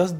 10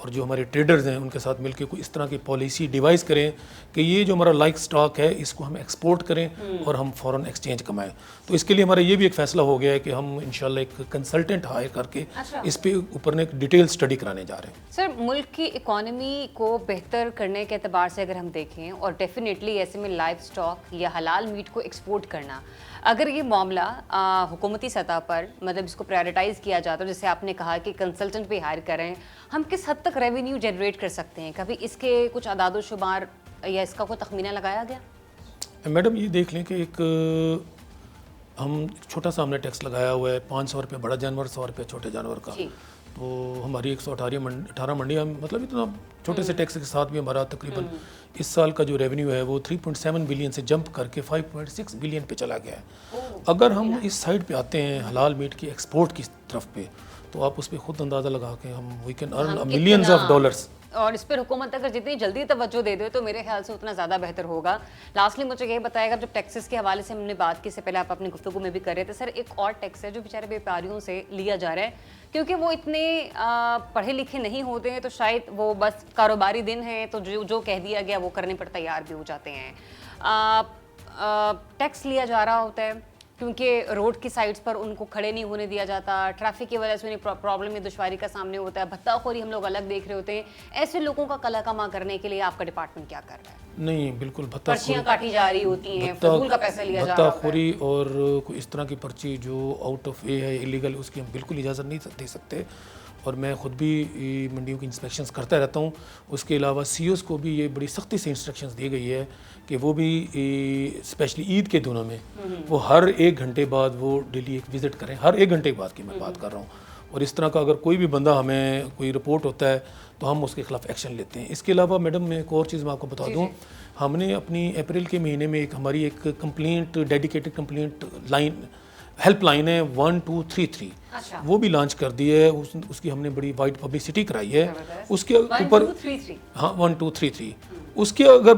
اور جو ہمارے ٹریڈرز ہیں ان کے ساتھ مل کے کوئی اس طرح کی پالیسی ڈیوائز کریں کہ یہ جو ہمارا لائف سٹاک ہے اس کو ہم ایکسپورٹ کریں اور ہم فورن ایکسچینج کمائیں. تو اس کے لیے ہمارا یہ بھی ایک فیصلہ ہو گیا ہے کہ ہم انشاءاللہ ایک کنسلٹنٹ ہائر کر کے اس پہ اوپر ایک ڈیٹیل اسٹڈی کرانے جا رہے ہیں. سر ملک کی اکانومی کو بہتر کرنے کے اعتبار سے اگر ہم دیکھیں اور ڈیفینیٹلی ایسے میں لائف سٹاک یا حلال میٹ کو ایکسپورٹ کرنا, اگر یہ معاملہ حکومتی سطح پر مطلب اس کو پرائیورٹائز کیا جاتا ہے, جیسے آپ نے کہا کہ کنسلٹنٹ بھی ہائر کریں, ہم کس حد تک ریونیو جنریٹ کر سکتے ہیں؟ کبھی اس کے کچھ اعداد و شمار یا اس کا کوئی تخمینہ لگایا گیا؟ میڈم یہ دیکھ لیں کہ ایک ہم چھوٹا سا ہم نے ٹیکس لگایا ہوا ہے, 500 روپے بڑا جانور, 100 روپے چھوٹے جانور کا. تو ہماری 118 منڈیاں, مطلب اتنا چھوٹے سے ٹیکس کے ساتھ بھی ہمارا تقریباً اس سال کا جو ریونیو ہے وہ 3.7 بلین سے جمپ کر کے 5.6 بلین پہ چلا گیا ہے. اگر ہم اس سائڈ پہ آتے ہیں حلال میٹ کی ایکسپورٹ کی طرف پہ, تو آپ اس پہ خود اندازہ لگا کے ہم we can earn millions of dollars. اور اس پر حکومت اگر جتنی جلدی توجہ دے دے تو میرے خیال سے اتنا زیادہ بہتر ہوگا. لاسٹلی مجھے یہ بتائے گا, جب ٹیکسز کے حوالے سے ہم نے بات کی, سے پہلے آپ اپنی گفتگو میں بھی کر رہے تھے, سر ایک اور ٹیکس ہے جو بیچارے بیپاریوں سے لیا جا رہا ہے, کیونکہ وہ اتنے پڑھے لکھے نہیں ہوتے ہیں, تو شاید وہ بس کاروباری دن ہیں تو جو کہہ دیا گیا وہ کرنے پر تیار بھی ہو جاتے ہیں. ٹیکس لیا جا رہا ہوتا ہے کیونکہ روڈ کی سائڈز پر ان کو کھڑے نہیں ہونے دیا جاتا, ٹریفک کی وجہ سے انہیں پرابلم یا دشواری کا سامنے ہوتا ہے, بھتہ خوری ہم لوگ الگ دیکھ رہے ہوتے ہیں. ایسے لوگوں کا کلا کما کرنے کے لیے آپ کا ڈپارٹمنٹ کیا کر رہا ہے؟ نہیں بالکل, پرچیاں کاٹی جا رہی ہوتی ہیں, فضول کا پیسہ لیا جا رہا بھتہ خوری اور کوئی اس طرح کی پرچی جو آؤٹ آف وے ہے, ایلیگل, اس کی ہم بالکل اجازت نہیں دے سکتے. اور میں خود بھی منڈیوں کی انسپیکشنز کرتا رہتا ہوں. اس کے علاوہ سی اوز کو بھی یہ بڑی سختی سے انسٹرکشنز دی گئی ہے کہ وہ بھی اسپیشلی عید کے دنوں میں وہ ہر 1 گھنٹے بعد وہ ڈیلی ایک وزٹ کریں. ہر 1 گھنٹے بعد کی میں بات کر رہا ہوں. اور اس طرح کا اگر کوئی بھی بندہ ہمیں کوئی رپورٹ ہوتا ہے تو ہم اس کے خلاف ایکشن لیتے ہیں. اس کے علاوہ میڈم میں ایک اور چیز میں آپ کو بتا دوں, ہم نے اپنی اپریل کے مہینے میں ہماری ایک complaint dedicated complaint line help line ہے 1233, وہ بھی لانچ کر دی ہے. اس کی ہم نے بڑی وائڈ پبلسٹی کرائی ہے. اس کے اوپر 1233 اس کے اگر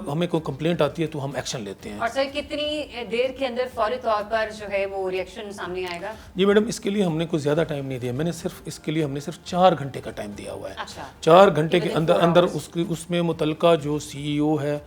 ہمیں کوئی کمپلینٹ آتی ہے تو ہم ایکشن لیتے ہیں. اور سر کتنی دیر کے اندر فوری طور پر جو ہے وہ ری ایکشن سامنے آئے گا؟ جی میڈم, اس کے لیے ہم نے کوئی زیادہ ٹائم نہیں دیا, میں نے صرف اس کے لیے ہم نے صرف 4 گھنٹے کا ٹائم دیا ہوا ہے. 4 گھنٹے کے اندر اس میں متعلقہ جو سی ای او ہے,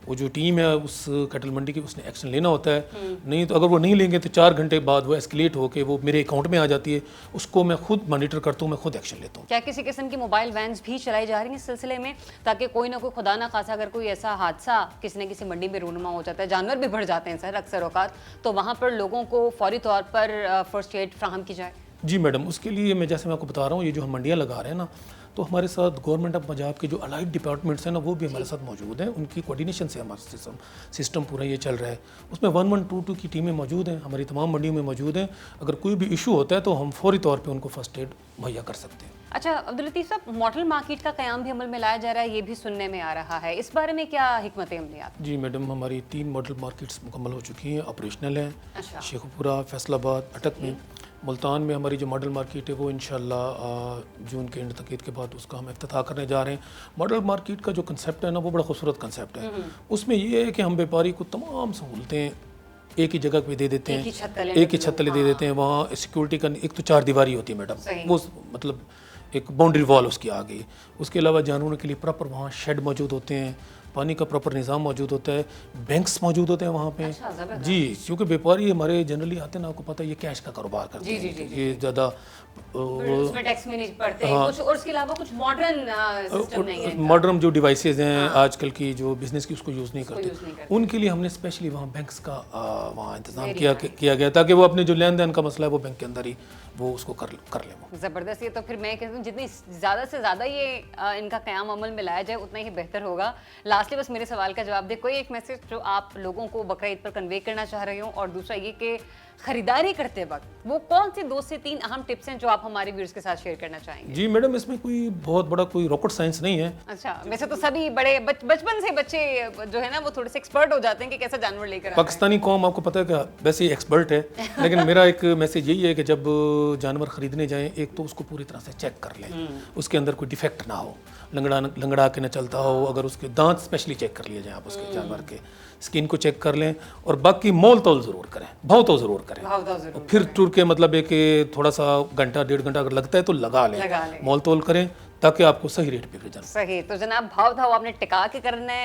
وہ جو ٹیم ہے اس کیٹل منڈی کی, اس نے ایکشن لینا ہوتا ہے. نہیں تو اگر وہ نہیں لیں گے تو 4 گھنٹے بعد وہ ایسکلیٹ ہو کے وہ میرے اکاؤنٹ میں آ جاتی ہے. اس کو میں خود مانیٹر کرتا ہوں, میں خود ایکشن لیتا ہوں. کیا کسی قسم کی موبائل وینز بھی چلائی جا رہی ہیں اس سلسلے میں, تاکہ کوئی نہ کوئی خدا نہ خاصا اگر کوئی ایسا حادثہ کسی نہ کسی منڈی میں رونما ہو جاتا ہے, جانور بھی بڑھ جاتے ہیں سر اکثر اوقات, تو وہاں پر لوگوں کو فوری طور پر فرسٹ ایڈ فراہم کی جائے؟ جی میڈم, اس کے لیے میں جیسے میں آپ کو بتا رہا ہوں, یہ جو ہم منڈیاں لگا رہے ہیں نا, تو ہمارے ساتھ گورنمنٹ آف پنجاب کے جو الائڈ ڈپارٹمنٹس ہیں نا, وہ بھی ہمارے ساتھ موجود ہیں. ان کی کوارڈینیشن سے ہمارا سسٹم پورا یہ چل رہا ہے. اس میں 1122 کی ٹیمیں موجود ہیں, ہماری تمام منڈیوں میں موجود ہیں. اگر کوئی بھی ایشو ہوتا ہے تو ہم فوری طور پہ ان کو فرسٹ ایڈ مہیا کر سکتے ہیں. اچھا عبداللطیف صاحب, ماڈل مارکیٹ کا قیام بھی عمل میں لایا جا رہا ہے, یہ بھی سننے میں آ رہا ہے, اس بارے میں کیا حکمت عملیات؟ جی میڈم, ہماری 3 ماڈل مارکیٹس مکمل ہو چکی ہیں, آپریشنل ہیں. شیخ پورہ, فیصل آباد, اٹک میں. ملتان میں ہماری جو ماڈل مارکیٹ ہے وہ انشاءاللہ جون کے اینڈ تک عید کے بعد اس کا ہم افتتاح کرنے جا رہے ہیں. ماڈل مارکیٹ کا جو کنسیپٹ ہے نا, وہ بڑا خوبصورت کنسیپٹ ہے. اس میں یہ ہے کہ ہم بیپاری کو تمام سہولتیں ایک ہی جگہ پہ دے دیتے ہیں, ایک ہی چھت تلے دے دیتے ہیں. وہاں سیکورٹی کا ایک تو 4 دیواری ہوتی ہے میڈم, وہ مطلب ایک باؤنڈری وال اس کی آ گئی. اس کے علاوہ جانوروں کے لیے پراپر وہاں شیڈ موجود ہوتے ہیں, پانی کا پراپر نظام موجود ہوتا ہے, بینکس موجود ہوتے ہیں وہاں پہ. جی, کیونکہ بیپاری ہمارے جنرلی آتے ہیں نا, آپ کو پتہ ہے یہ کیش کا کاروبار کرتے ہیں, یہ زیادہ ماڈرن جو ڈیوائسز ہیں آج کل کی جو بزنس کی, اس کو یوز نہیں کرتے. ان کے لیے ہم نے اسپیشلی وہاں بینکس کا وہاں انتظام کیا گیا, تاکہ وہ اپنے جو لین دین کا مسئلہ ہے وہ بینک کے اندر ہی وہ اس کو کر لیں. زبردست. یہ تو پھر میں کہتی ہوں جتنی زیادہ سے زیادہ یہ ان کا قیام عمل میں لایا جائے اتنا ہی بہتر ہوگا. لاسٹلی بس میرے سوال کا جواب دے, کوئی ایک میسج جو آپ لوگوں کو بقرعید پر کنوے کرنا چاہ رہے ہوں, اور دوسرا یہ کہ خریداری کرتے وقت وہ کون سی 2 سے 3 اہم ٹپس ہیں جو آپ ہمارے ویورز کے ساتھ شیئر کرنا چاہیں گے؟ جی میڈم, اس میں کوئی بہت بڑا کوئی راکٹ سائنس نہیں ہے. اچھا, ویسے تو سبھی بڑے بچپن سے بچے جو ہے نا وہ تھوڑے سے ایکسپرٹ ہو جاتے ہیں کہ کیسا جانور لے کر. پاکستانی قوم آپ کو پتہ ہے کہ ویسے ہی ایکسپرٹ ہے, لیکن میرا ایک میسج یہی ہے کہ جب جانور خریدنے جائیں, ایک تو اس کو پوری طرح سے چیک کر لیں, اس کے اندر کوئی ڈیفیکٹ نہ ہو, لنگڑا کے نہ چلتا ہو. اگر اس کے دانت اسپیشلی چیک کر لیے جائیں آپ, اس کے جانور کے اسکن کو چیک کر لیں, اور باقی مول تول ضرور کریں, بھاؤ تو ضرور کریں. پھر ٹور کے مطلب ہے کہ تھوڑا سا گھنٹہ 1.5 گھنٹہ اگر لگتا ہے تو لگا لیں, مول تول کریں تاکہ آپ کو صحیح ریٹ پہ بھیجا۔ صحیح، تو جناب بھاؤ تھا وہ آپ نے ٹکا کے کرنا ہے